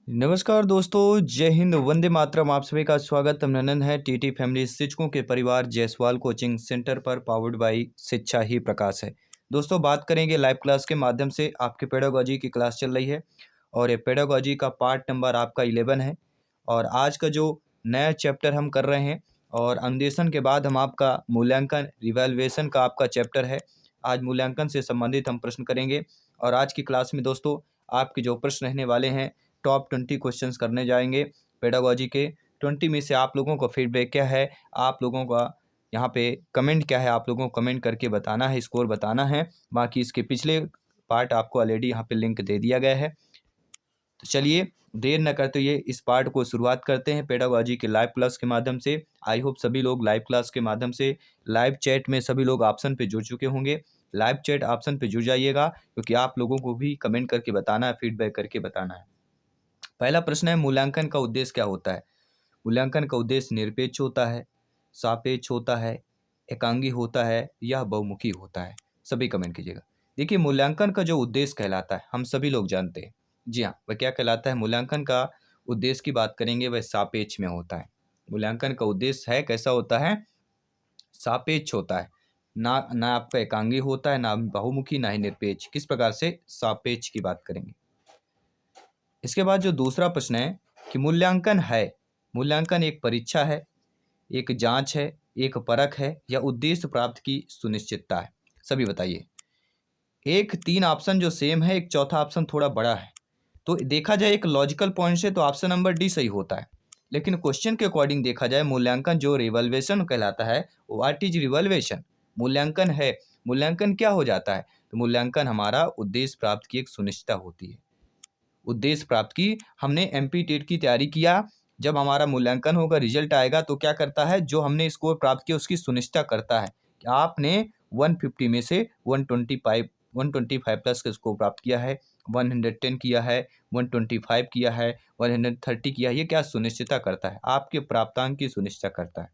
नमस्कार दोस्तों, जय हिंद, वंदे मातरम। आप सभी का स्वागत अभिनंदन है टीटी फैमिली शिक्षकों के परिवार जायसवाल कोचिंग सेंटर पर, पावर्ड बाय शिक्षा ही प्रकाश है। दोस्तों, बात करेंगे लाइव क्लास के माध्यम से। आपके पेडागोजी की क्लास चल रही है और ये पेडागोजी का पार्ट नंबर आपका 11 है और आज का जो नया चैप्टर हम कर रहे हैं और अन्वेषण के बाद हम आपका मूल्यांकन रिवैल्यूएशन का आपका चैप्टर है। आज मूल्यांकन से संबंधित हम प्रश्न करेंगे और आज की क्लास में दोस्तों आपके जो प्रश्न रहने वाले हैं, टॉप 20 क्वेश्चंस करने जाएंगे पेडागोजी के। 20 में से आप लोगों को फीडबैक क्या है, आप लोगों का यहाँ पे कमेंट क्या है, आप लोगों को कमेंट करके बताना है, स्कोर बताना है। बाकी इसके पिछले पार्ट आपको ऑलरेडी यहाँ पे लिंक दे दिया गया है। तो चलिए देर न करते हुए इस पार्ट को शुरुआत करते हैं पेडागोजी के लाइव क्लास के माध्यम से। आई होप सभी लोग लाइव क्लास के माध्यम से लाइव चैट में सभी लोग ऑप्शन पे जुड़ चुके होंगे। लाइव चैट ऑप्शन पे जुड़ जाइएगा क्योंकि आप लोगों को भी कमेंट करके बताना है, फीडबैक करके बताना है। पहला प्रश्न है, मूल्यांकन का उद्देश्य क्या होता है? मूल्यांकन का उद्देश्य निरपेक्ष होता है, सापेक्ष होता है, एकांगी होता है या बहुमुखी होता है? सभी कमेंट कीजिएगा। देखिए, मूल्यांकन का जो उद्देश्य कहलाता है हम सभी लोग जानते हैं। जी हाँ, वह क्या कहलाता है? मूल्यांकन का उद्देश्य की बात करेंगे वह सापेक्ष में होता है। मूल्यांकन का उद्देश्य है कैसा होता है? सापेक्ष होता है। ना ना आपका एकांगी होता है, ना बहुमुखी, ना ही निरपेक्ष। किस प्रकार से? सापेक्ष की बात करेंगे। इसके बाद जो दूसरा प्रश्न है कि मूल्यांकन है, मूल्यांकन एक परीक्षा है, एक जांच है, एक परख है या उद्देश्य प्राप्त की सुनिश्चितता है? सभी बताइए। एक 3 ऑप्शन जो सेम है, एक चौथा ऑप्शन थोड़ा बड़ा है। तो देखा जाए एक लॉजिकल पॉइंट से तो ऑप्शन नंबर डी सही होता है। लेकिन क्वेश्चन के अकॉर्डिंग देखा जाए, मूल्यांकन जो रिवैल्यूएशन कहलाता है, व्हाट इज रिवैल्यूएशन? मूल्यांकन है, मूल्यांकन क्या हो जाता है? तो मूल्यांकन हमारा उद्देश्य प्राप्त की एक सुनिश्चितता होती है। उद्देश्य प्राप्त की, हमने एमपी टेट की तैयारी किया, जब हमारा मूल्यांकन होगा, रिजल्ट आएगा तो क्या करता है? जो हमने स्कोर प्राप्त किया उसकी सुनिश्चितता करता है कि आपने 150 में से 125 प्लस का स्कोर प्राप्त किया है, 110 किया है, 125 किया है, 130 किया है। ये क्या सुनिश्चितता करता है? आपके प्राप्तांक की सुनिश्चितता करता है।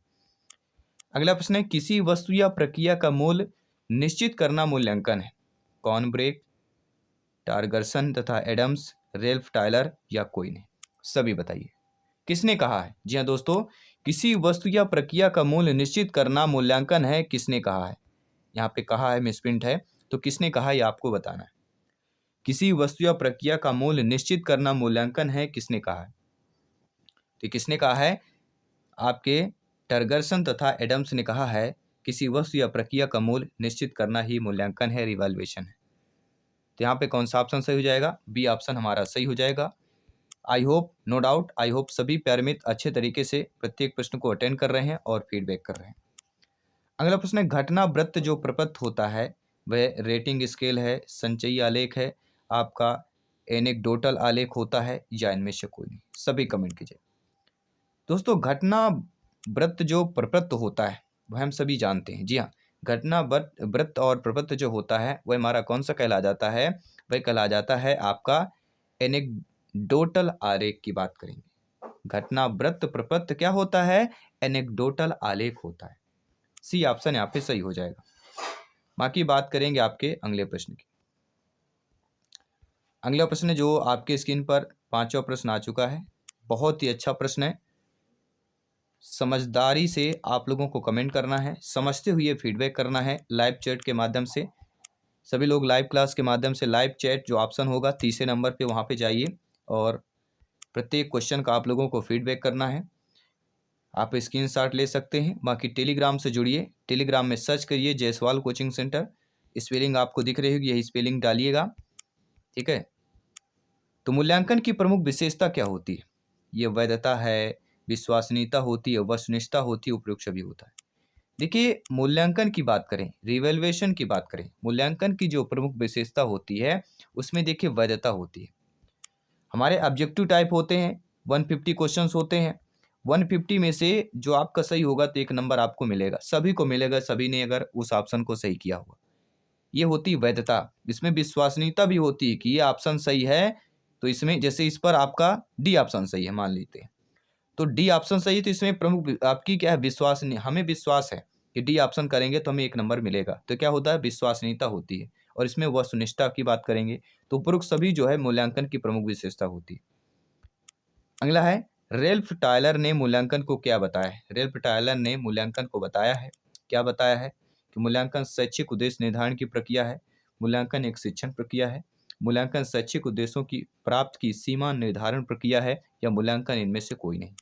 अगला प्रश्न है, किसी वस्तु या प्रक्रिया का मूल्य निश्चित करना मूल्यांकन है? कॉर्नब्रेक, टारगर्सन तथा एडम्स, रेल्फ टायलर या कोई नहीं? सभी बताइए किसने कहा है? जी हाँ दोस्तों, किसी वस्तु या प्रक्रिया का मूल्य निश्चित करना मूल्यांकन है। किसने कहा है? यहाँ पे कहा है, मिसप्रिंट है, तो किसने कहा ये आपको बताना है। किसी वस्तु या प्रक्रिया का मूल्य निश्चित करना मूल्यांकन है, किसने कहा है? तो किसने कहा है? आपके टर्गरसन तथा एडम्स ने कहा है किसी वस्तु या प्रक्रिया का मूल्य निश्चित करना ही मूल्यांकन है, रिवैल्यूएशन है। तो यहाँ पे कौन सा ऑप्शन सही हो जाएगा? बी ऑप्शन हमारा सही हो जाएगा। I hope, no doubt, I hope सभी प्यारे मित्र अच्छे तरीके से प्रत्येक प्रश्न को अटेंड कर रहे हैं और फीडबैक कर रहे हैं। अगला प्रश्न है, घटना वृत्त जो प्रपत्र होता है वह रेटिंग स्केल है, संचयी आलेख है, आपका एनेक्डोटल आलेख होता है या इनमें से कोई नहीं? सभी कमेंट कीजिए। दोस्तों, घटना वृत्त जो प्रपत्र होता है वह हम सभी जानते हैं। जी हाँ, घटना वृत्त और प्रपत्र जो होता है वह हमारा कौन सा कहला जाता है? वह कहला जाता है आपका एनेक्डोटल आलेख की बात करेंगे। घटना वृत्त प्रपत्र क्या होता है? एनेक्डोटल आलेख होता है। सी ऑप्शन यहाँ पे सही हो जाएगा। बाकी बात करेंगे आपके अगले प्रश्न की। अगला प्रश्न जो आपके स्क्रीन पर 5वां प्रश्न आ चुका है, बहुत ही अच्छा प्रश्न है। समझदारी से आप लोगों को कमेंट करना है, समझते हुए फीडबैक करना है लाइव चैट के माध्यम से। सभी लोग लाइव क्लास के माध्यम से लाइव चैट जो ऑप्शन होगा तीसरे नंबर पे वहाँ पे जाइए और प्रत्येक क्वेश्चन का आप लोगों को फीडबैक करना है। आप स्क्रीनशॉट ले सकते हैं। बाकी टेलीग्राम से जुड़िए, टेलीग्राम में सर्च करिए जायसवाल कोचिंग सेंटर, स्पेलिंग आपको दिख रही होगी, यही स्पेलिंग डालिएगा, ठीक है। तो मूल्यांकन की प्रमुख विशेषता क्या होती है? ये वैधता है, विश्वसनीयता होती है, वस्तुनिष्ठता होती है, उपयुक्त सभी होता है। देखिए, मूल्यांकन की बात करें, रिवैल्यूएशन की बात करें, मूल्यांकन की जो प्रमुख विशेषता होती है उसमें देखिए वैधता होती है। हमारे ऑब्जेक्टिव टाइप होते हैं, 150 क्वेश्चंस होते हैं। 150 में से जो आपका सही होगा तो एक नंबर आपको मिलेगा, सभी को मिलेगा, सभी ने अगर उस ऑप्शन को सही किया होगा। ये होती वैधता। इसमें विश्वसनीयता भी होती है कि ये ऑप्शन सही है, तो इसमें जैसे इस पर आपका डी ऑप्शन सही है मान लेते हैं, तो डी ऑप्शन सही है तो इसमें प्रमुख आपकी क्या है? विश्वसनीय। हमें विश्वास है कि डी ऑप्शन करेंगे तो हमें एक नंबर मिलेगा, तो क्या होता है? विश्वसनीयता होती है। और इसमें वस्तुनिष्ठता की बात करेंगे तो उपरोक्त सभी जो है मूल्यांकन की प्रमुख विशेषता होती है। अगला है, रेल्फ टायलर ने मूल्यांकन को क्या बताया है? रेल्फ टायलर ने मूल्यांकन को बताया है, क्या बताया है कि मूल्यांकन शैक्षिक उद्देश्य निर्धारण की प्रक्रिया है, मूल्यांकन एक शिक्षण प्रक्रिया है, मूल्यांकन शैक्षिक उद्देश्यों की प्राप्त की सीमा निर्धारण प्रक्रिया है, या मूल्यांकन इनमें से कोई नहीं।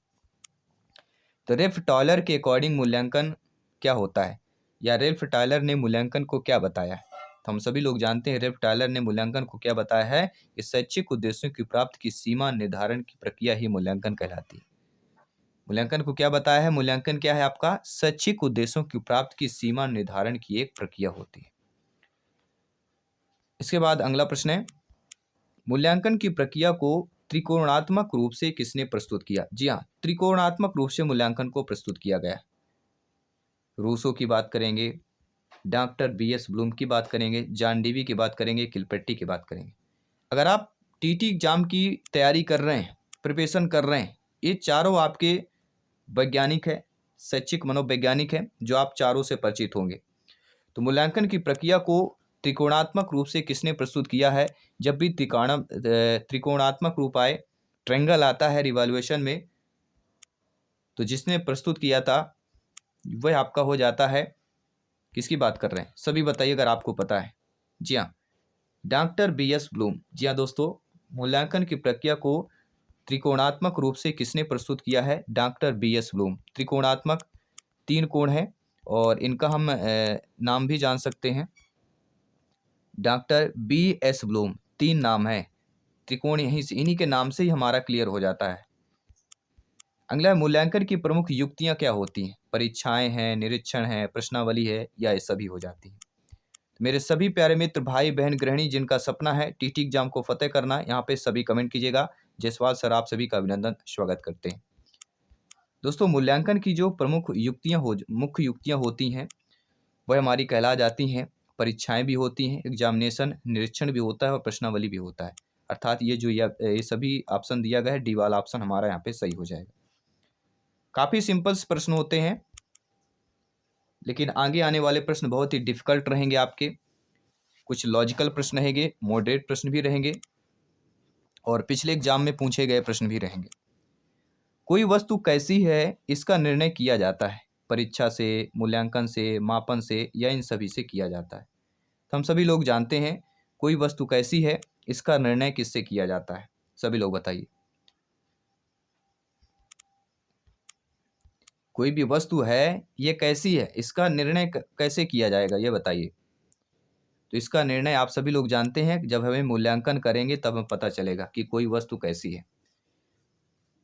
तो रेल्फ टायलर के अकॉर्डिंग मूल्यांकन क्या होता है, या रेल्फ टायलर ने मूल्यांकन को क्या बताया है? तो हम सभी लोग जानते हैं रेल्फ टायलर ने मूल्यांकन को क्या बताया है कि शैक्षिक उद्देश्यों की प्राप्त की सीमा निर्धारण की प्रक्रिया ही मूल्यांकन कहलाती है। मूल्यांकन को क्या बताया है? मूल्यांकन क्या है आपका? शैक्षिक उद्देश्यों की प्राप्त की सीमा निर्धारण की एक प्रक्रिया होती है। इसके बाद अगला प्रश्न है, मूल्यांकन की प्रक्रिया को त्रिकोणात्मक रूप से किसने प्रस्तुत किया? जी हाँ, त्रिकोणात्मक रूप से मूल्यांकन को प्रस्तुत किया गया। रूसो की बात करेंगे, डॉक्टर BS ब्लूम की बात करेंगे, जॉन डीवी की बात करेंगे, किलपेट्टी की बात करेंगे। अगर आप टीटी एग्जाम की तैयारी कर रहे हैं, प्रिपरेशन कर रहे हैं, ये चारों आपके वैज्ञानिक है, शैक्षिक मनोवैज्ञानिक है, जो आप चारों से परिचित होंगे। तो मूल्यांकन की प्रक्रिया को त्रिकोणात्मक रूप से किसने प्रस्तुत किया है? जब भी त्रिकोणात्मक रूप आए, ट्रायंगल आता है रिवैल्यूएशन में, तो जिसने प्रस्तुत किया था वह आपका हो जाता है, किसकी बात कर रहे हैं? सभी बताइए अगर आपको पता है। जी हाँ, डॉक्टर BS ब्लूम। जी हाँ दोस्तों, मूल्यांकन की प्रक्रिया को त्रिकोणात्मक रूप से किसने प्रस्तुत किया है? Doctor BS Bloom. त्रिकोणात्मक 3 कोण है और इनका हम नाम भी जान सकते हैं, डॉक्टर BS ब्लूम। 3 नाम है, त्रिकोण यहीं से, इन्हीं के नाम से ही हमारा क्लियर हो जाता है। अगला है, मूल्यांकन की प्रमुख युक्तियां क्या होती हैं? परीक्षाएं हैं, निरीक्षण है, प्रश्नावली है, या ये सभी हो जाती हैं? मेरे सभी प्यारे मित्र, भाई बहन, गृहिणी जिनका सपना है टीटी एग्जाम को फतेह करना, यहाँ पे सभी कमेंट कीजिएगा। जयसवाल सर आप सभी का अभिनंदन, स्वागत करते हैं। दोस्तों, मूल्यांकन की जो प्रमुख मुख्य युक्तियां होती हैं वह हमारी कहला जाती हैं। परीक्षाएं भी होती हैं, एग्जामिनेशन, निरीक्षण भी होता है और प्रश्नावली भी होता है। अर्थात ये सभी ऑप्शन दिया गया है, डी वाला ऑप्शन हमारा यहाँ पे सही हो जाएगा। काफ़ी सिंपल प्रश्न होते हैं, लेकिन आगे आने वाले प्रश्न बहुत ही डिफिकल्ट रहेंगे आपके। कुछ लॉजिकल प्रश्न रहेंगे, मॉडरेट प्रश्न भी रहेंगे, और पिछले एग्जाम में पूछे गए प्रश्न भी रहेंगे। कोई वस्तु कैसी है इसका निर्णय किया जाता है, परीक्षा से, मूल्यांकन से, मापन से, या इन सभी से किया जाता है? तो हम सभी लोग जानते हैं कोई वस्तु कैसी है इसका निर्णय किससे किया जाता है? सभी लोग बताइए। कोई भी वस्तु है, ये कैसी है, इसका निर्णय कैसे किया जाएगा, ये बताइए। तो इसका निर्णय आप सभी लोग जानते हैं, जब हमें मूल्यांकन करेंगे तब हमें पता चलेगा कि कोई वस्तु कैसी है।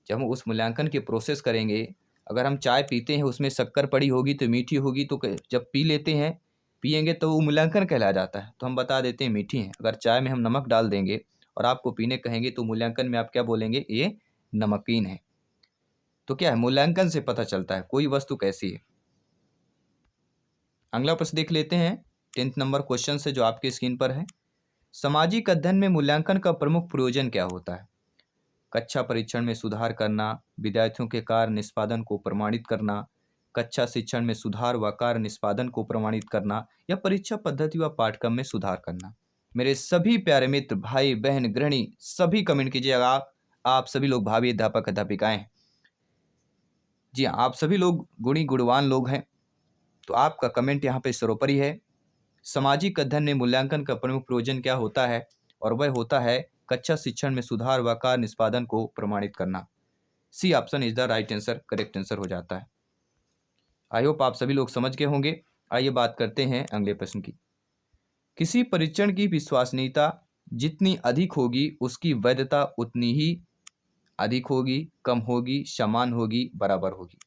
जब हम उस मूल्यांकन की प्रोसेस करेंगे, अगर हम चाय पीते हैं उसमें शक्कर पड़ी होगी तो मीठी होगी, तो जब पी लेते हैं, पिएंगे तो वो मूल्यांकन कहला जाता है, तो हम बता देते हैं मीठी है। अगर चाय में हम नमक डाल देंगे और आपको पीने कहेंगे तो मूल्यांकन में आप क्या बोलेंगे? ये नमकीन है। तो क्या है, मूल्यांकन से पता चलता है कोई वस्तु कैसी है। अगला प्रश्न देख लेते हैं 10th नंबर क्वेश्चन से, जो आपके स्क्रीन पर है। सामाजिक अध्ययन में मूल्यांकन का प्रमुख प्रयोजन क्या होता है? कक्षा परीक्षण में सुधार करना, विद्यार्थियों के कार्य निष्पादन को प्रमाणित करना, कक्षा शिक्षण में सुधार व कार्य निष्पादन को प्रमाणित करना, या परीक्षा पद्धति व पाठ्यक्रम में सुधार करना? मेरे सभी प्यारे मित्र, भाई बहन, गृहिणी सभी कमेंट कीजिएगा। आप सभी लोग भावी अध्यापक अध्यापिकाएं हैं। जी हाँ, आप सभी लोग गुणी गुणवान लोग हैं, तो आपका कमेंट यहाँ पे सर्वोपरि है। सामाजिक अध्ययन में मूल्यांकन का प्रमुख प्रयोजन क्या होता है? और वह होता है कक्षा शिक्षण में सुधार व कार्य निष्पादन को प्रमाणित करना। C option is the right answer, correct answer हो जाता है। आई होप आप सभी लोग समझ गए होंगे। आइए बात करते हैं अगले प्रश्न की। किसी परीक्षण की विश्वसनीयता जितनी अधिक होगी उसकी वैधता उतनी ही अधिक होगी, कम होगी, समान होगी, बराबर होगी?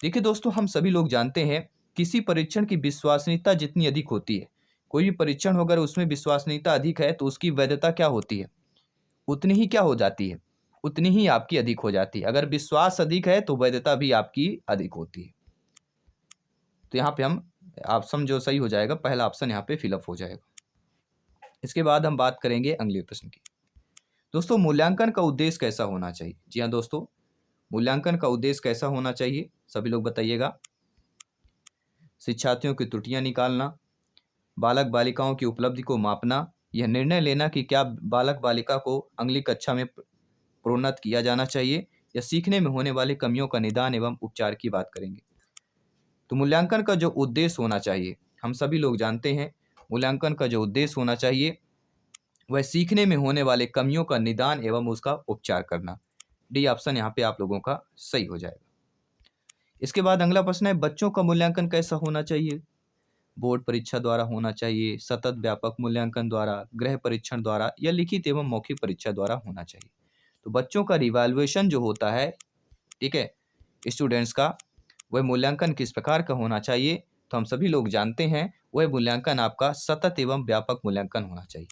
देखिए दोस्तों, हम सभी लोग जानते हैं किसी परीक्षण की विश्वसनीयता जितनी अधिक होती है, कोई भी परीक्षण हो अगर उसमें विश्वसनीयता अधिक है तो उसकी वैधता क्या होती है? उतनी ही क्या हो जाती है? उतनी ही आपकी अधिक हो जाती है। अगर विश्वास अधिक है तो वैधता भी आपकी अधिक होती है। तो यहाँ पे हम ऑप्शन जो सही हो जाएगा, पहला ऑप्शन यहाँ पे फिलअप हो जाएगा। इसके बाद हम बात करेंगे अगले प्रश्न की। दोस्तों, मूल्यांकन का उद्देश्य कैसा होना चाहिए? जी हाँ दोस्तों, मूल्यांकन का उद्देश्य कैसा होना चाहिए, सभी लोग बताइएगा। शिक्षार्थियों की त्रुटियां निकालना, बालक बालिकाओं की उपलब्धि को मापना, यह निर्णय लेना कि क्या बालक बालिका को अगली कक्षा में प्रोन्नत किया जाना चाहिए, या सीखने में होने वाली कमियों का निदान एवं उपचार की बात करेंगे। तो मूल्यांकन का जो उद्देश्य होना चाहिए, हम सभी लोग जानते हैं मूल्यांकन का जो उद्देश्य होना चाहिए वह सीखने में होने वाले कमियों का निदान एवं उसका उपचार करना। डी ऑप्शन यहाँ पे आप लोगों का सही हो जाएगा। इसके बाद अगला प्रश्न है, बच्चों का मूल्यांकन कैसा होना चाहिए? बोर्ड परीक्षा द्वारा होना चाहिए, सतत व्यापक मूल्यांकन द्वारा, गृह परीक्षण द्वारा, या लिखित एवं मौखिक परीक्षा द्वारा होना चाहिए। तो बच्चों का रिवैल्यूएशन जो होता है, ठीक है, स्टूडेंट्स का, वह मूल्यांकन किस प्रकार का होना चाहिए? तो हम सभी लोग जानते हैं वह मूल्यांकन आपका सतत एवं व्यापक मूल्यांकन होना चाहिए।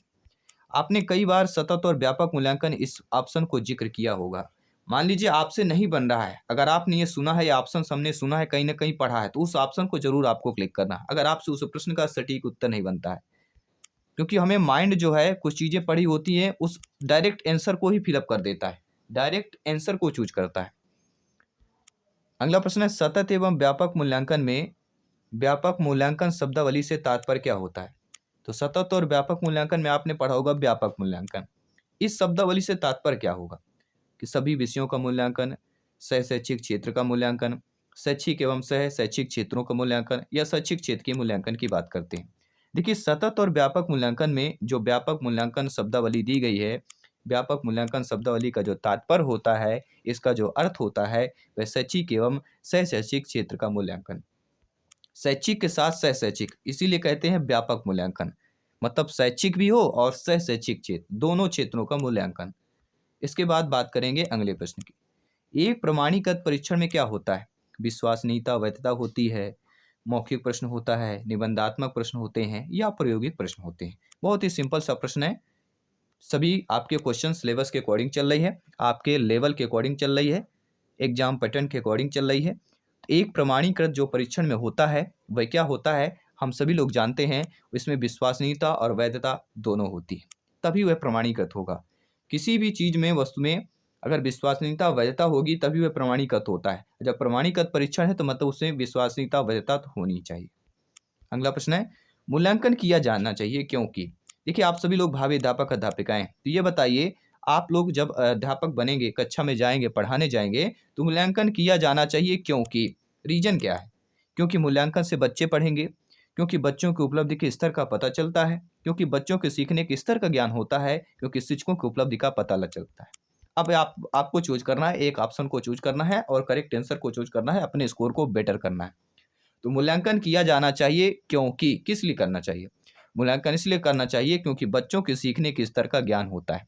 आपने कई बार सतत और व्यापक मूल्यांकन इस ऑप्शन को जिक्र किया होगा। मान लीजिए आपसे नहीं बन रहा है, अगर आपने ये सुना है, ये ऑप्शन हमने सुना है, कहीं ना कहीं पढ़ा है, तो उस ऑप्शन को जरूर आपको क्लिक करना है अगर आपसे उस प्रश्न का सटीक उत्तर नहीं बनता है। क्योंकि हमें माइंड जो है कुछ चीजें पढ़ी होती है, उस डायरेक्ट आंसर को ही फिलअप कर देता है, डायरेक्ट आंसर को चूज करता है। अगला प्रश्न है, सतत एवं व्यापक मूल्यांकन में व्यापक मूल्यांकन शब्दावली से तात्पर्य क्या होता है? तो सतत और व्यापक मूल्यांकन में आपने पढ़ा होगा व्यापक मूल्यांकन। इस शब्दावली से तात्पर्य क्या होगा? कि सभी विषयों का मूल्यांकन, सह शैक्षिक क्षेत्र का मूल्यांकन, शैक्षिक एवं सह शैक्षिक क्षेत्रों का मूल्यांकन, या शैक्षिक क्षेत्र के मूल्यांकन की बात करते हैं। देखिए, सतत और व्यापक मूल्यांकन में जो व्यापक मूल्यांकन शब्दावली दी गई है, व्यापक मूल्यांकन शब्दावली का जो तात्पर्य होता है, इसका जो अर्थ होता है, वह शैक्षिक एवं सह शैक्षिक क्षेत्र का मूल्यांकन। शैक्षिक के साथ सह शैक्षिक, इसीलिए कहते हैं व्यापक मूल्यांकन, मतलब शैक्षिक भी हो और सह शैक्षिक क्षेत्र, दोनों क्षेत्रों का मूल्यांकन। इसके बाद बात करेंगे अगले प्रश्न की। एक प्रमाणीकृत परीक्षण में क्या होता है? विश्वसनीयता, वैधता होती है, मौखिक प्रश्न होता है, निबंधात्मक प्रश्न होते हैं, या प्रायोगिक प्रश्न होते हैं। बहुत ही सिंपल सा प्रश्न है। सभी आपके क्वेश्चन सिलेबस के अकॉर्डिंग चल रही है, आपके लेवल के अकॉर्डिंग चल रही है, एग्जाम पैटर्न के अकॉर्डिंग चल रही है। एक प्रमाणीकृत जो परीक्षण में होता है वह क्या होता है? हम सभी लोग जानते हैं इसमें विश्वसनीयता और वैधता दोनों होती है, तभी वह प्रमाणीकृत होगा। किसी भी चीज में, वस्तु में अगर विश्वसनीयता वैधता होगी तभी वह प्रमाणीकृत होता है। जब प्रमाणीकृत परीक्षण है तो मतलब उसमें विश्वसनीयता वैधता तो होनी चाहिए। अगला प्रश्न है, मूल्यांकन किया जाना चाहिए क्योंकि? देखिए, आप सभी लोग भावी अध्यापक अध्यापिकाएं, तो ये बताइए, आप लोग जब अध्यापक बनेंगे, कक्षा में जाएंगे, पढ़ाने जाएंगे, तो मूल्यांकन किया जाना चाहिए क्योंकि? रीजन क्या है? क्योंकि मूल्यांकन से बच्चे पढ़ेंगे, क्योंकि बच्चों की उपलब्धि के स्तर का पता चलता है, क्योंकि बच्चों के सीखने के स्तर का ज्ञान होता है, क्योंकि शिक्षकों की उपलब्धि का पता लग चलता है। अब आपको चूज करना है, एक ऑप्शन को चूज करना है और करेक्ट आंसर को चूज करना है, अपने स्कोर को बेटर करना है। तो मूल्यांकन किया जाना चाहिए क्योंकि, किस लिए करना चाहिए? मूल्यांकन इसलिए करना चाहिए क्योंकि बच्चों के सीखने के स्तर का ज्ञान होता है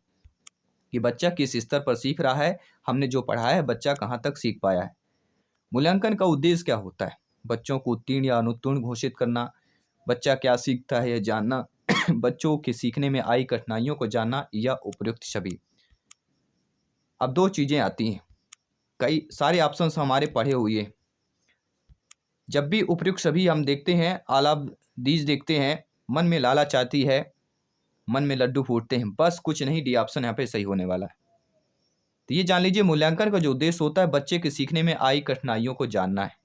कि बच्चा किस स्तर पर सीख रहा है, हमने जो पढ़ाया है बच्चा कहाँ तक सीख पाया है। मूल्यांकन का उद्देश्य क्या होता है? बच्चों को उत्तीर्ण या अनुत्तीर्ण घोषित करना, बच्चा क्या सीखता है यह जानना, बच्चों के सीखने में आई कठिनाइयों को जानना, या उपयुक्त छवि। अब दो चीजें आती हैं, कई सारे ऑप्शंस हमारे पढ़े हुए। जब भी उपयुक्त छवि हम देखते हैं, आलाप दीज देखते हैं, मन में लाला चाहती है, मन में लड्डू फूटते हैं, बस कुछ नहीं, डी ऑप्शन यहाँ पे सही होने वाला है। तो ये जान लीजिए, मूल्यांकन का जो उद्देश्य होता है बच्चे के सीखने में आई कठिनाइयों को जानना है।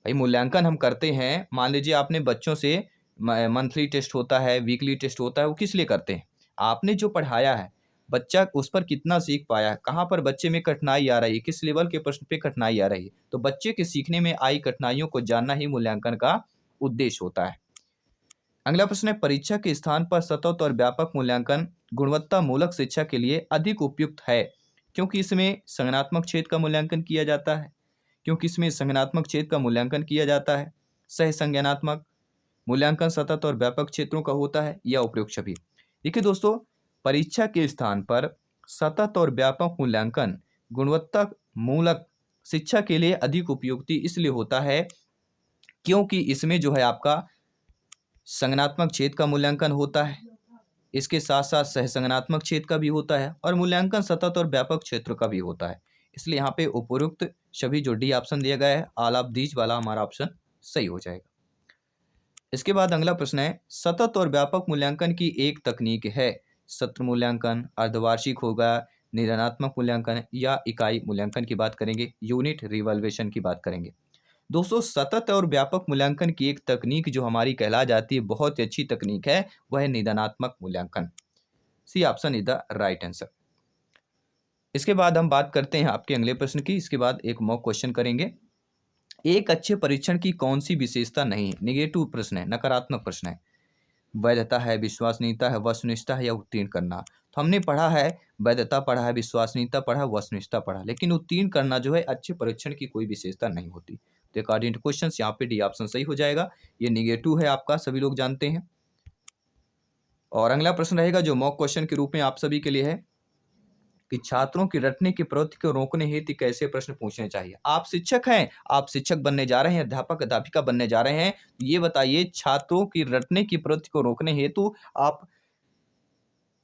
भाई, मूल्यांकन हम करते हैं, मान लीजिए आपने बच्चों से मंथली टेस्ट होता है, वीकली टेस्ट होता है, वो किस लिए करते हैं? आपने जो पढ़ाया है, बच्चा उस पर कितना सीख पाया है, कहाँ पर बच्चे में कठिनाई आ रही है, किस लेवल के प्रश्न पे कठिनाई आ रही है, तो बच्चे के सीखने में आई कठिनाइयों को जानना ही मूल्यांकन का उद्देश्य होता है। अगला प्रश्न है, परीक्षा के स्थान पर सतत और व्यापक मूल्यांकन गुणवत्ता मूलक शिक्षा के लिए अधिक उपयुक्त है क्योंकि इसमें संज्ञानात्मक क्षेत्र का मूल्यांकन किया जाता है, क्योंकि इसमें संज्ञानात्मक क्षेत्र का मूल्यांकन किया जाता है, सह संज्ञानात्मक मूल्यांकन सतत और व्यापक क्षेत्रों का होता है, या उपयुक्त छवि। देखिए दोस्तों, परीक्षा के स्थान पर सतत और व्यापक मूल्यांकन गुणवत्ता मूलक शिक्षा के लिए अधिक उपयुक्ति इसलिए होता है क्योंकि इसमें जो है आपका संज्ञानात्मक क्षेत्र का मूल्यांकन होता है, इसके साथ साथ सहसंज्ञानात्मक क्षेत्र का भी होता है, और मूल्यांकन सतत और व्यापक क्षेत्र का भी होता है। इसलिए यहाँ पे उपयुक्त सभी जो डी ऑप्शन दिया गया है, आल ऑफ दीज वाला हमारा ऑप्शन सही हो जाएगा। इसके बाद अगला प्रश्न है, सतत और व्यापक मूल्यांकन की एक तकनीक है, सत्र मूल्यांकन, अर्धवार्षिक होगा, निदानात्मक मूल्यांकन, या इकाई मूल्यांकन की बात करेंगे, यूनिट रिवैल्यूएशन की बात करेंगे। दोस्तों, सतत और व्यापक मूल्यांकन की एक तकनीक जो हमारी कहला जाती है, बहुत ही अच्छी तकनीक है, वह है निदानात्मक मूल्यांकन। C option is the right answer. इसके बाद हम बात करते हैं आपके अगले प्रश्न की। इसके बाद एक मॉक क्वेश्चन करेंगे। एक अच्छे परीक्षण की कौन सी विशेषता नहीं है? नेगेटिव प्रश्न है, नकारात्मक प्रश्न है। वैधता है, विश्वसनीयता है, वस्तुनिष्ठता है या उत्तीर्ण करना। तो हमने पढ़ा है, वैधता पढ़ा है, विश्वसनीयता पढ़ा है, वस्तुनिष्ठता पढ़ा, लेकिन उत्तीर्ण करना जो है अच्छे परीक्षण की कोई विशेषता नहीं होती। तो अकॉर्डिंग टू क्वेश्चन यहाँ पे डी ऑप्शन सही हो जाएगा। ये निगेटिव है आपका, सभी लोग जानते हैं। और अगला प्रश्न रहेगा जो मॉक क्वेश्चन के रूप में आप सभी के लिए है कि छात्रों की रटने की प्रवृत्ति को रोकने हेतु कैसे प्रश्न पूछने चाहिए। आप शिक्षक हैं, आप शिक्षक बनने जा रहे हैं, अध्यापक अध्यापिका बनने जा रहे हैं, ये बताइए छात्रों की रटने की प्रवृत्ति को रोकने हेतु आप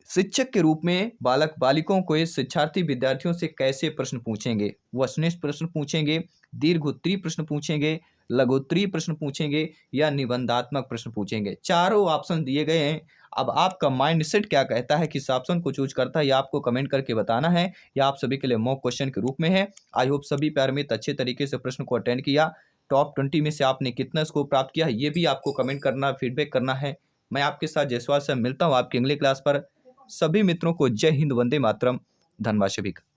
शिक्षक के रूप में बालक बालिकाओं को, शिक्षार्थी विद्यार्थियों से कैसे प्रश्न पूछेंगे? वस्तुनिष्ठ प्रश्न पूछेंगे, दीर्घोत्तरीय प्रश्न पूछेंगे, लघुत्तरीय प्रश्न पूछेंगे या निबंधात्मक प्रश्न पूछेंगे? चारों ऑप्शन दिए गए हैं। अब आपका माइंडसेट क्या कहता है, किस ऑप्शन को चूज करता है, या आपको कमेंट करके बताना है, या आप सभी के लिए मॉक क्वेश्चन के रूप में है। आई होप सभी प्यारे मित्र अच्छे तरीके से प्रश्न को अटेंड किया। टॉप 20 में से आपने कितना स्कोर प्राप्त किया है, ये भी आपको कमेंट करना, फीडबैक करना है। मैं आपके साथ जयसवाल से मिलता हूँ आपकी अगली क्लास पर। सभी मित्रों को जय हिंद, वंदे मातरम। धन्यवाद सभी का।